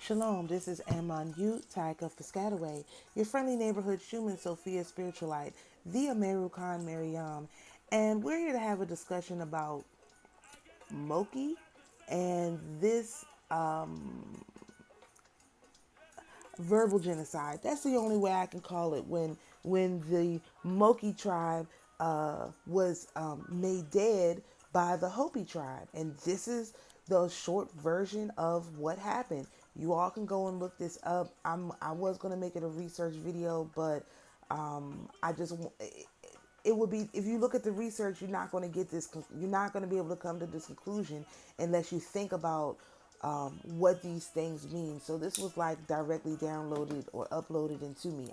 Shalom, this is Amonute Tayac of Piscataway, your friendly neighborhood human Sophia Spiritualite, the AmaruKhan Miriyam, and we're here to have a discussion about Moqui and this verbal genocide. That's the only way I can call it. When the Moqui tribe was made dead by the Hopi tribe, and this is the short version of what happened. You all can go and look this up. I was gonna make it a research video, but I just it would be, if you look at the research, you're not going to get this, you're not going to be able to come to this conclusion unless you think about what these things mean. So this was like directly downloaded or uploaded into me.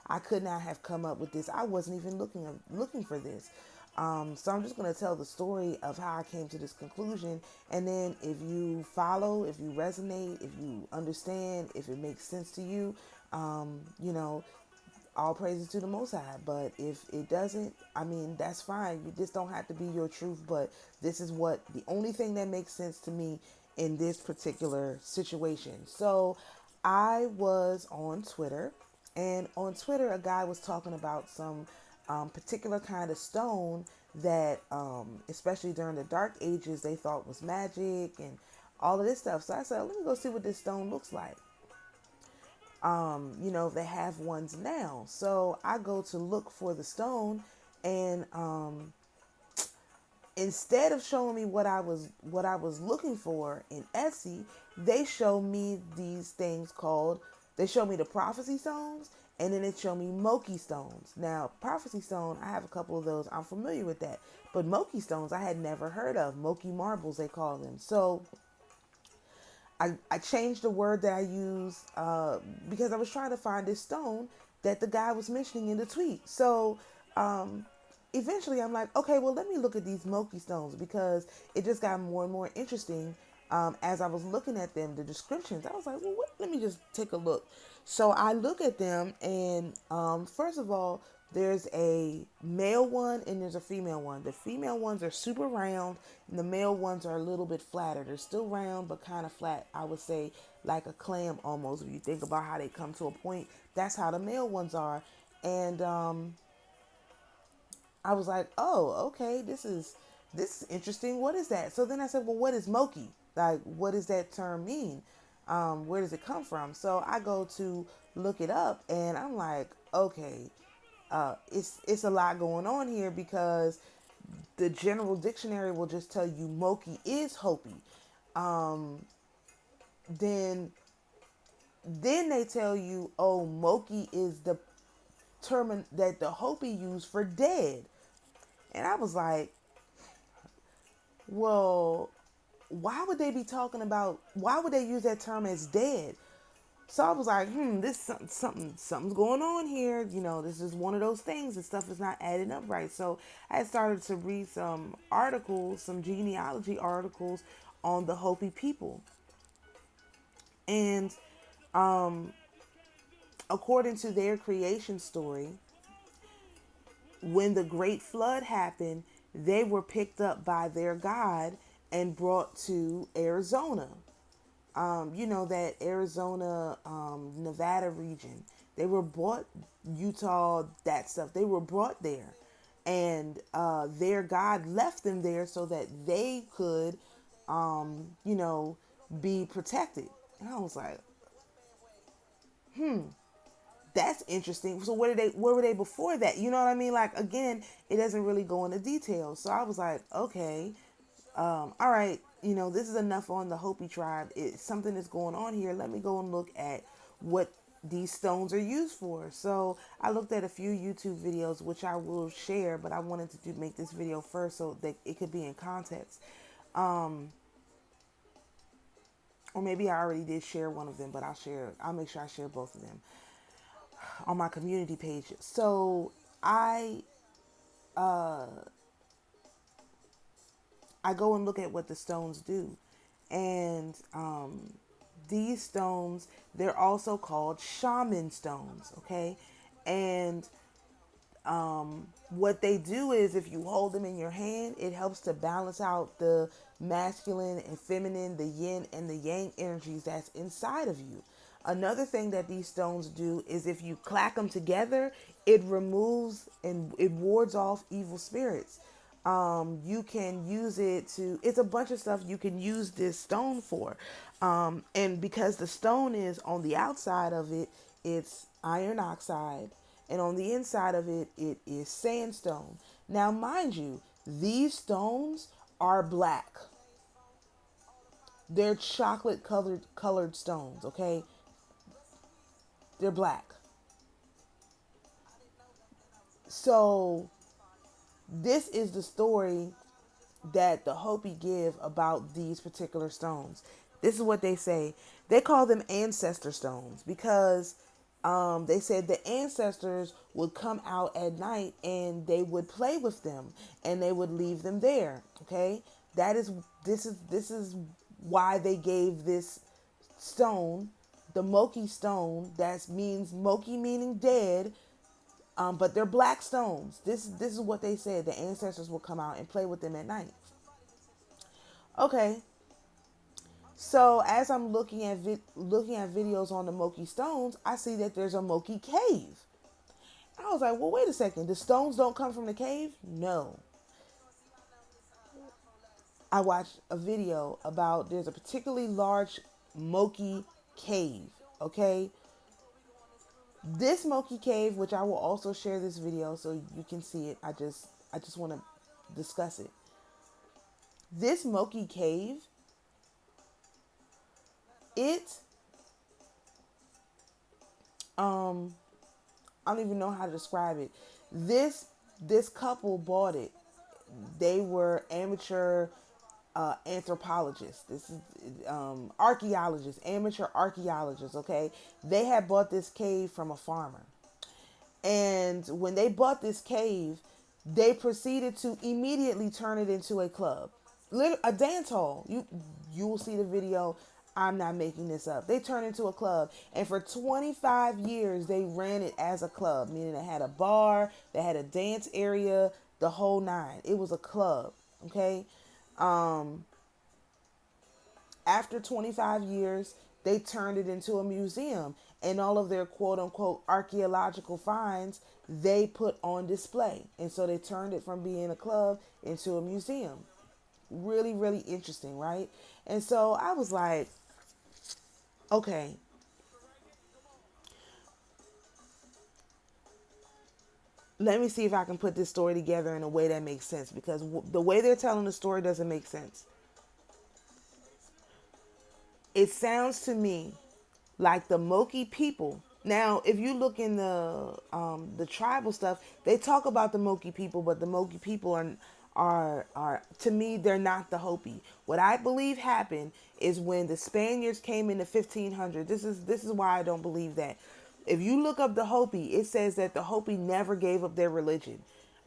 I could not have come up with this. I wasn't even looking for this. So I'm just going to tell the story of how I came to this conclusion, and then if you follow, if you resonate, if you understand, if it makes sense to you, you know, all praises to the Most High. But if it doesn't, I mean, that's fine. This don't have to be your truth, but this is what the only thing that makes sense to me in this particular situation. So I was on Twitter, and on Twitter, a guy was talking about some particular kind of stone that, especially during the Dark Ages, they thought was magic and all of this stuff. So I said, let me go see what this stone looks like. They have ones now. So I go to look for the stone, and instead of showing me what I was looking for in Etsy, they show me these things called, they show me the prophecy stones, and then it showed me Moqui stones. Now, prophecy stone, I have a couple of those. I'm familiar with that. But Moqui stones, I had never heard of. Moqui marbles, they call them. So I changed the word that I use because I was trying to find this stone that the guy was mentioning in the tweet. So eventually I'm like, okay, well, let me look at these Moqui stones, because it just got more and more interesting as I was looking at them, the descriptions. I was like, well, let me just take a look. So I look at them, and first of all, there's a male one and there's a female one. The female ones are super round, and the male ones are a little bit flatter. They're still round, but kind of flat. I would say like a clam almost. If you think about how they come to a point, that's how the male ones are. And I was like, oh, okay, this is interesting. What is that? So then I said, well, what is Moqui? Like, what does that term mean? Where does it come from? So I go to look it up, and I'm like, okay, it's a lot going on here, because the general dictionary will just tell you Moqui is Hopi. Then they tell you, oh, Moqui is the term that the Hopi use for dead. And I was like, well, why would they use that term as dead? So I was like, this something's going on here. This is one of those things. This stuff is not adding up right. So I started to read some articles, some genealogy articles on the Hopi people. And according to their creation story, when the Great Flood happened, they were picked up by their God and brought to Arizona. That Arizona, Nevada region. They were brought, Utah, that stuff. They were brought there. And their God left them there so that they could, be protected. And I was like, that's interesting. So where were they before that? You know what I mean? Like, again, it doesn't really go into details. So I was like, okay, all right, this is enough on the Hopi tribe. Something is going on here. Let me go and look at what these stones are used for. So I looked at a few YouTube videos, which I will share, but I wanted to make this video first so that it could be in context. Or maybe I already did share one of them, but I'll make sure I share both of them on my community page. So I go and look at what the stones do. And these stones, they're also called shaman stones, okay? And what they do is, if you hold them in your hand, it helps to balance out the masculine and feminine, the yin and the yang energies that's inside of you. Another thing that these stones do is if you clack them together, it removes and it wards off evil spirits. You can use it to, it's a bunch of stuff you can use this stone for. And because the stone is on the outside of it, it's iron oxide, and on the inside of it, it is sandstone. Now, mind you, these stones are black. They're chocolate colored stones, okay? They're black. So this is the story that the Hopi give about these particular stones. This is what they say. They call them ancestor stones because they said the ancestors would come out at night and they would play with them and they would leave them there. Okay, this is why they gave this stone the Moqui stone. That means Moqui meaning dead, but they're black stones. This is what they said. The ancestors will come out and play with them at night. Okay, so as I'm looking at videos on the Moqui stones, I see that there's a Moqui cave. I was like, well, wait a second. The stones don't come from the cave? No. I watched a video about there's a particularly large Moqui cave. Okay, this Moqui cave, which I will also share this video so you can see it. I just want to discuss it. This Moqui cave, it I don't even know how to describe it. This couple bought it. They were amateur anthropologists. This is archaeologists, amateur archaeologists. Okay, they had bought this cave from a farmer, and when they bought this cave, they proceeded to immediately turn it into a club, a dance hall. You will see the video. I'm not making this up. They turned into a club, and for 25 years they ran it as a club, meaning they had a bar, they had a dance area, the whole nine. It was a club. Okay. After 25 years, they turned it into a museum, and all of their quote unquote archaeological finds they put on display. And so they turned it from being a club into a museum. Really, really interesting, right? And so I was like, okay, let me see if I can put this story together in a way that makes sense, because the way they're telling the story doesn't make sense. It sounds to me like the Moqui people. Now, if you look in the tribal stuff, they talk about the Moqui people, but the Moqui people are to me, they're not the Hopi. What I believe happened is when the Spaniards came in the 1500s. This is why I don't believe that. If you look up the Hopi, it says that the Hopi never gave up their religion.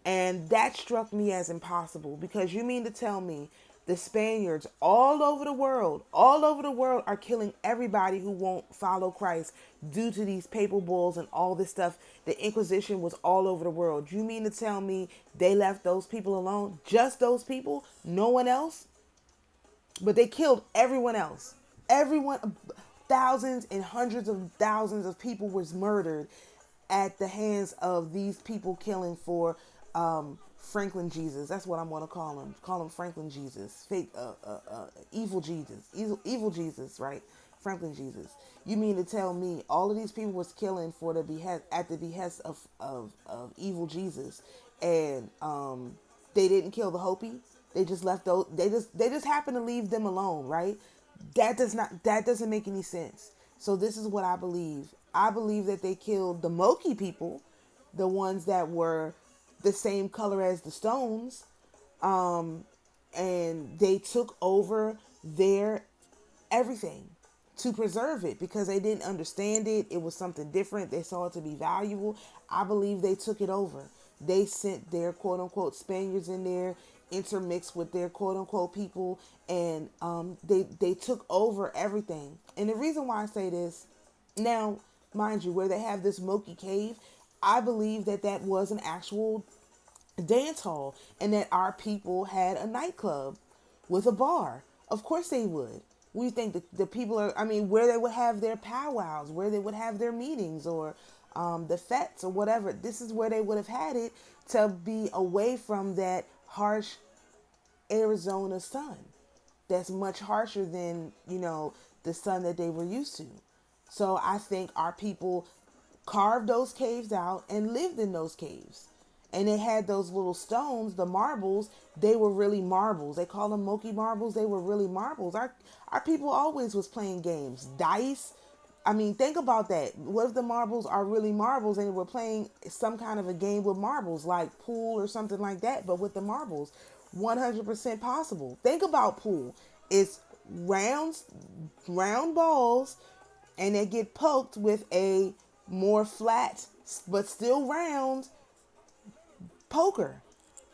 And that struck me as impossible, because you mean to tell me the Spaniards all over the world are killing everybody who won't follow Christ due to these papal bulls and all this stuff. The Inquisition was all over the world. You mean to tell me they left those people alone? Just those people? No one else? But they killed everyone else. Everyone, thousands and hundreds of thousands of people was murdered at the hands of these people killing for Franklin Jesus. That's what I'm going to call him. Call him Franklin Jesus. Fake, evil Jesus. Evil Jesus, right? Franklin Jesus. You mean to tell me all of these people was killing for the behest, at the behest of evil Jesus, and they didn't kill the Hopi? They just left those. They just happened to leave them alone, right? That doesn't make any sense. So this is what I believe. I believe that they killed the Moqui people, the ones that were the same color as the stones, and they took over their everything to preserve it because they didn't understand it. It was something different. They saw it to be valuable. I believe they took it over. They sent their quote unquote Spaniards in there, intermixed with their quote unquote people, and they took over everything. And the reason why I say this, now, mind you, where they have this Moqui cave, I believe that was an actual dance hall, and that our people had a nightclub with a bar. Of course they would. We think that the people are, I mean, where they would have their powwows, where they would have their meetings, or the fetes or whatever. This is where they would have had it, to be away from that harsh Arizona sun. That's much harsher than, the sun that they were used to. So I think our people carved those caves out and lived in those caves. And they had those little stones, the marbles, they were really marbles. They call them Moqui marbles. They were really marbles. Our people always was playing games. Dice. I mean, think about that. What if the marbles are really marbles and we're playing some kind of a game with marbles, like pool or something like that, but with the marbles? 100% possible. Think about pool. It's round balls, and they get poked with a more flat but still round poker.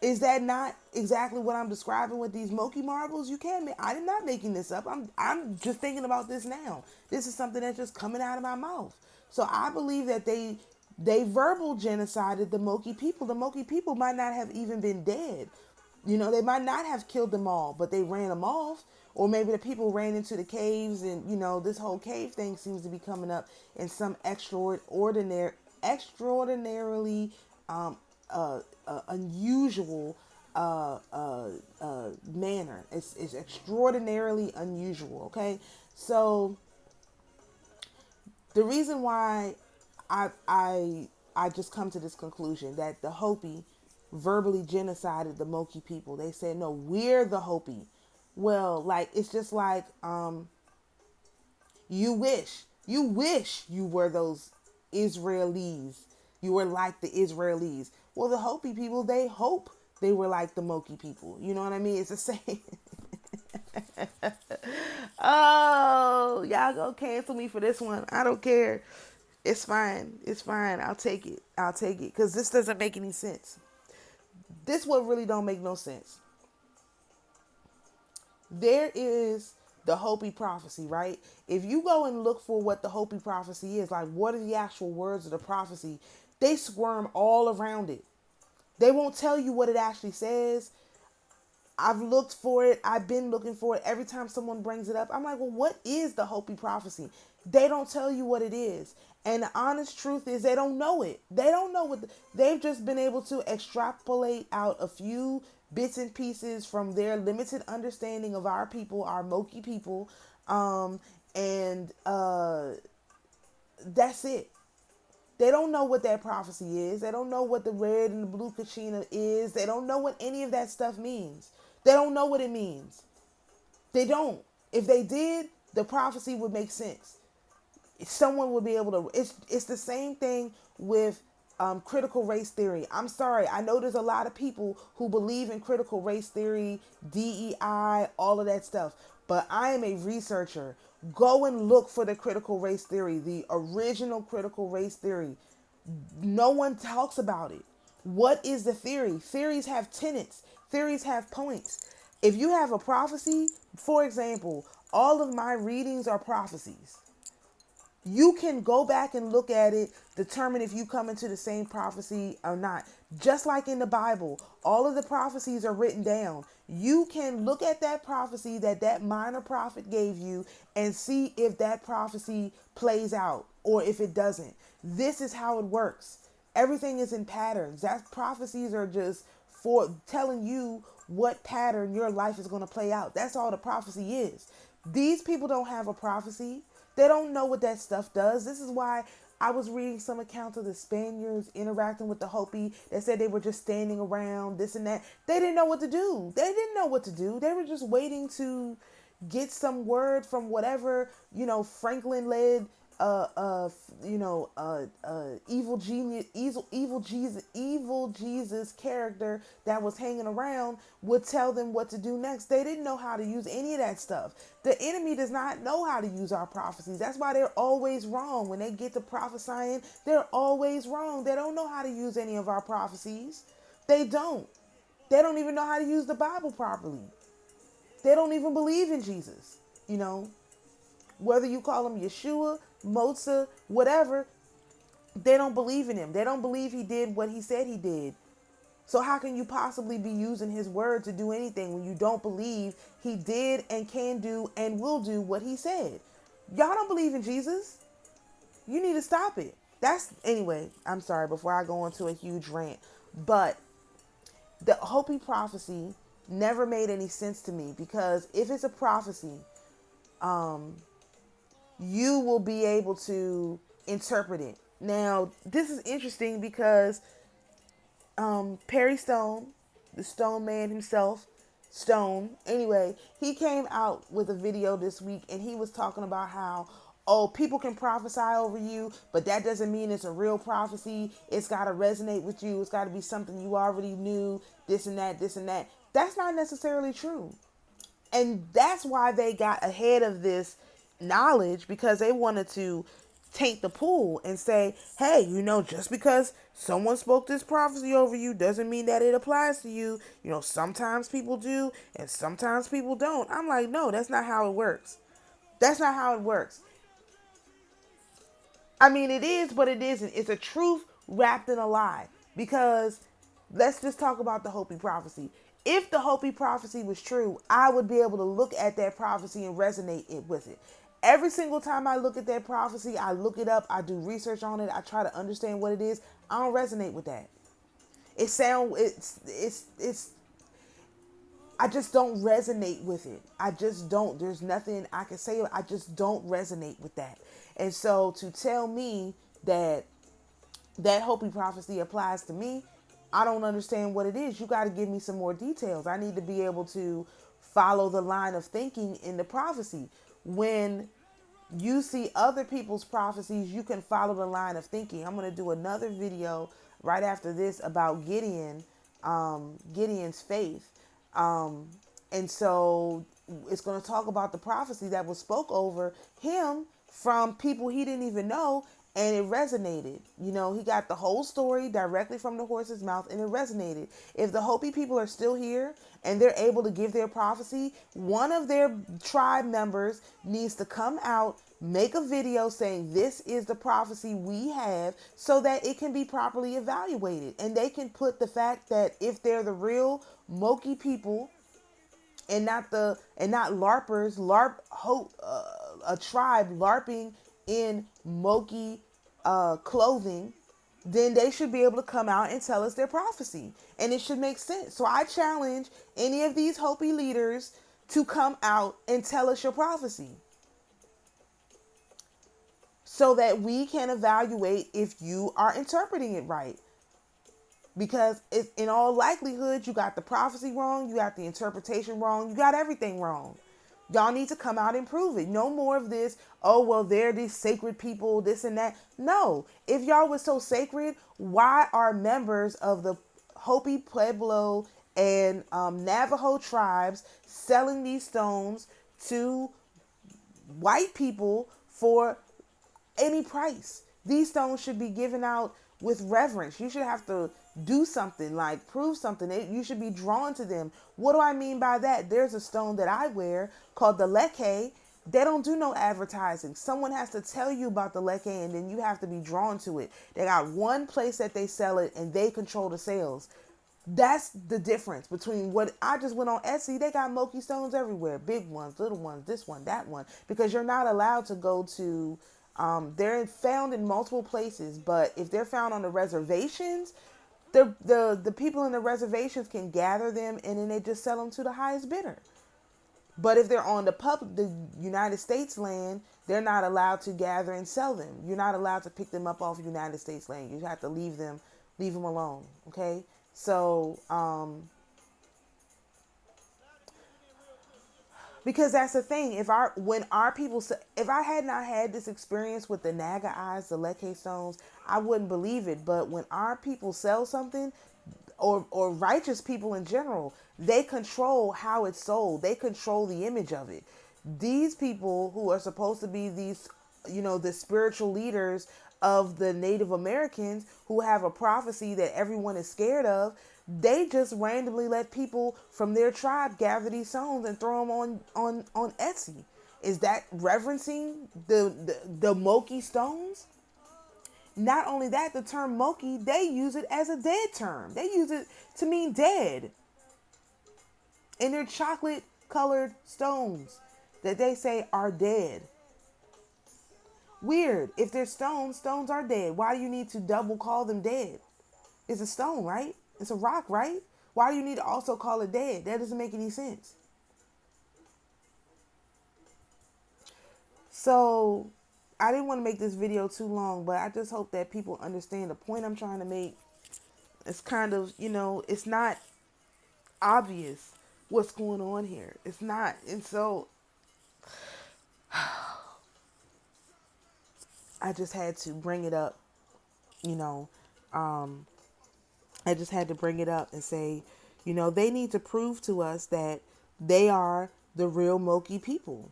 Is that not exactly what I'm describing with these Moqui marbles? You can't. I'm not making this up. I'm just thinking about this now. This is something that's just coming out of my mouth. So I believe that they verbal genocided the Moqui people. The Moqui people might not have even been dead. They might not have killed them all, but they ran them off. Or maybe the people ran into the caves, and this whole cave thing seems to be coming up in some extraordinarily unusual manner. It's extraordinarily unusual. Okay, so the reason why I just come to this conclusion that the Hopi verbally genocided the Moqui people. They said, no, we're the Hopi. Well, like, it's just like, you wish you were those Israelis. You were like the Israelis. Well, the Hopi people, they hope they were like the Moqui people. You know what I mean? It's the same. Oh, y'all gonna cancel me for this one. I don't care. It's fine. It's fine. I'll take it. Because this doesn't make any sense. This one really don't make no sense. There is the Hopi prophecy, right? If you go and look for what the Hopi prophecy is, like what are the actual words of the prophecy, they squirm all around it. They won't tell you what it actually says. I've looked for it. I've been looking for it. Every time someone brings it up, I'm like, well, what is the Hopi prophecy? They don't tell you what it is. And the honest truth is they don't know it. They don't know what they've just been able to extrapolate out a few bits and pieces from their limited understanding of our people, our Moqui people. And that's it. They don't know what that prophecy is. They don't know what the red and the blue kachina is. They don't know what any of that stuff means. They don't know what it means. They don't. If they did, the prophecy would make sense. Someone would be able to. It's the same thing with critical race theory. I'm sorry. I know there's a lot of people who believe in critical race theory, DEI, all of that stuff. But I am a researcher. Go and look for the critical race theory, the original critical race theory. No one talks about it. What is the theory? Theories have tenets. Theories have points. If you have a prophecy, for example, all of my readings are prophecies. You can go back and look at it, determine if you come into the same prophecy or not. Just like in the Bible, all of the prophecies are written down. You can look at that prophecy that minor prophet gave you and see if that prophecy plays out or if it doesn't. This is how it works. Everything is in patterns. That prophecies are just for telling you what pattern your life is going to play out. That's all the prophecy is. These people don't have a prophecy. They don't know what that stuff does. This is why I was reading some accounts of the Spaniards interacting with the Hopi that said they were just standing around, this and that. They didn't know what to do. They didn't know what to do. They were just waiting to get some word from whatever, Franklin led, evil Jesus character that was hanging around would tell them what to do next. They didn't know how to use any of that stuff. The enemy does not know how to use our prophecies. That's why they're always wrong. When they get to prophesying, they're always wrong. They don't know how to use any of our prophecies. They don't. They don't even know how to use the Bible properly. They don't even believe in Jesus. Whether you call him Yeshua, Mozart, whatever, they don't believe in him. They don't believe he did what he said he did. So how can you possibly be using his word to do anything when you don't believe he did and can do and will do what he said? Y'all don't believe in Jesus. You need to stop it. Anyway, I'm sorry, before I go into a huge rant, but the Hopi prophecy never made any sense to me, because if it's a prophecy, you will be able to interpret it. Now, this is interesting because Perry Stone, the Stone Man himself, Stone, anyway, he came out with a video this week and he was talking about how, oh, people can prophesy over you, but that doesn't mean it's a real prophecy. It's got to resonate with you. It's got to be something you already knew, this and that, this and that. That's not necessarily true. And that's why they got ahead of this knowledge, because they wanted to taint the pool and say, hey, just because someone spoke this prophecy over you doesn't mean that it applies to you. Sometimes people do and sometimes people don't. I'm like, no, that's not how it works. That's not how it works. I mean, it is, but it isn't. It's a truth wrapped in a lie. Because let's just talk about the Hopi prophecy. If the Hopi prophecy was true, I would be able to look at that prophecy and resonate with it. Every single time I look at that prophecy, I look it up, I do research on it, I try to understand what it is. I don't resonate with that. I just don't resonate with it. I just don't. There's nothing I can say. I just don't resonate with that. And so to tell me that Hopi prophecy applies to me, I don't understand what it is. You got to give me some more details. I need to be able to follow the line of thinking in the prophecy. When you see other people's prophecies, you can follow the line of thinking. I'm going to do another video right after this about Gideon's faith. And so it's going to talk about the prophecy that was spoke over him from people he didn't even know, and it resonated. He got the whole story directly from the horse's mouth, and it resonated. If the Hopi people are still here and they're able to give their prophecy, one of their tribe members needs to come out, make a video saying this is the prophecy we have, so that it can be properly evaluated. And they can put the fact that if they're the real Moqui people and not LARPers, a tribe LARPing in Moqui clothing, then they should be able to come out and tell us their prophecy. And it should make sense. So I challenge any of these Hopi leaders to come out and tell us your prophecy, so that we can evaluate if you are interpreting it right. Because in all likelihood, you got the prophecy wrong, you got the interpretation wrong, you got everything wrong. Y'all need to come out and prove it. No more of this, oh, well, they're these sacred people, this and that. No, if y'all was so sacred, why are members of the Hopi, Pueblo, and Navajo tribes selling these stones to white people for any price? These stones should be given out with reverence. You should have to do something, like prove something. You should be drawn to them. What do I mean by that? There's a stone that I wear called the leke. They don't do no advertising. Someone has to tell you about the leke, and then you have to be drawn to it. They got one place that they sell it, and they control the sales. That's the difference between what I just went on Etsy. They got Moqui stones everywhere. Big ones, little ones, this one, that one. Because you're not allowed to go to, they're found in multiple places. But if they're found on the reservations, the people in the reservations can gather them, and then they just sell them to the highest bidder. But if they're on the United States land, they're not allowed to gather and sell them. You're not allowed to pick them up off United States land. You have to leave them alone. Okay. So, because that's the thing. If I had not had this experience with the Naga eyes, the leke stones, I wouldn't believe it. But when our people sell something, or righteous people in general, they control how it's sold. They control the image of it. These people who are supposed to be these, the spiritual leaders of the Native Americans who have a prophecy that everyone is scared of, they just randomly let people from their tribe gather these stones and throw them on Etsy. Is that reverencing the Moqui stones? Not only that, the term Moqui, they use it as a dead term. They use it to mean dead. And they're chocolate colored stones that they say are dead. Weird. If they're stones, stones are dead. Why do you need to double call them dead? It's a stone, right? It's a rock, right? Why do you need to also call it dead? That doesn't make any sense. So I didn't want to make this video too long, but I just hope that people understand the point I'm trying to make. It's kind of, it's not obvious what's going on here. It's not. And so I just had to bring it up, I just had to bring it up and say, they need to prove to us that they are the real Moqui people.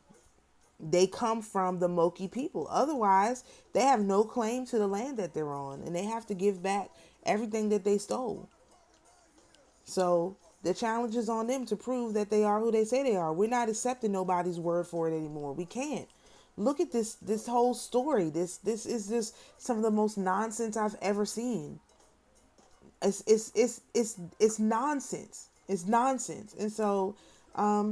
They come from the Moqui people. Otherwise, they have no claim to the land that they're on, and they have to give back everything that they stole. So the challenge is on them to prove that they are who they say they are. We're not accepting nobody's word for it anymore. We can't. Look at this whole story. This is just some of the most nonsense I've ever seen. It's nonsense. It's nonsense. And so I'll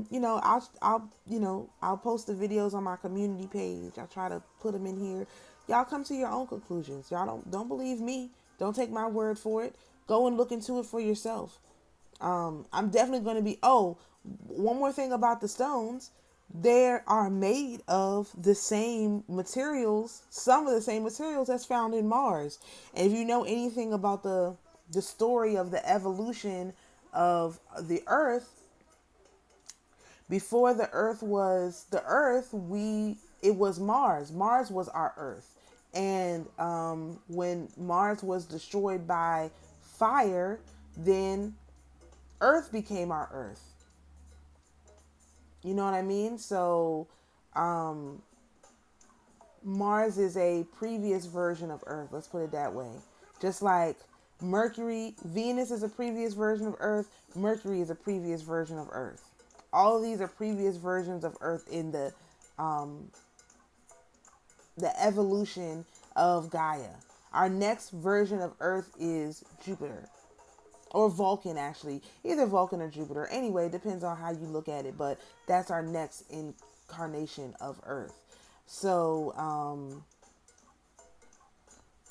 post the videos on my community page. I try to put them in here. Y'all come to your own conclusions. Y'all don't believe me. Don't take my word for it. Go and look into it for yourself. I'm definitely going to be, one more thing about the stones. They are made of the same materials, some of the same materials that's found in Mars. And if you know anything about the story of the evolution of the Earth, before the Earth was the Earth, it was Mars. Mars was our Earth. And when Mars was destroyed by fire, then Earth became our Earth. You know what I mean? So Mars is a previous version of Earth. Let's put it that way. Just like Mercury, Venus is a previous version of Earth. Mercury is a previous version of Earth. All of these are previous versions of Earth in the evolution of Gaia. Our next version of Earth is Jupiter. Or Vulcan, actually. Either Vulcan or Jupiter. Anyway, it depends on how you look at it. But that's our next incarnation of Earth. So,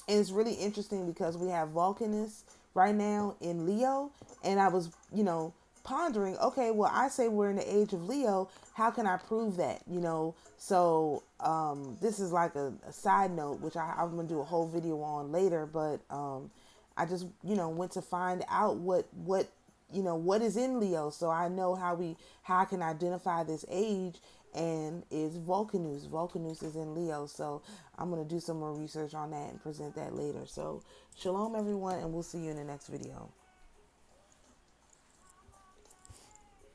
and it's really interesting because we have Vulcanists right now in Leo. And I was, pondering, okay, well, I say we're in the age of Leo. How can I prove that? So this is like a side note, which I'm going to do a whole video on later. But I just, went to find out what is in Leo. So I know how I can identify this age, and it's Vulcanus. Vulcanus is in Leo. So I'm going to do some more research on that and present that later. So shalom, everyone, and we'll see you in the next video.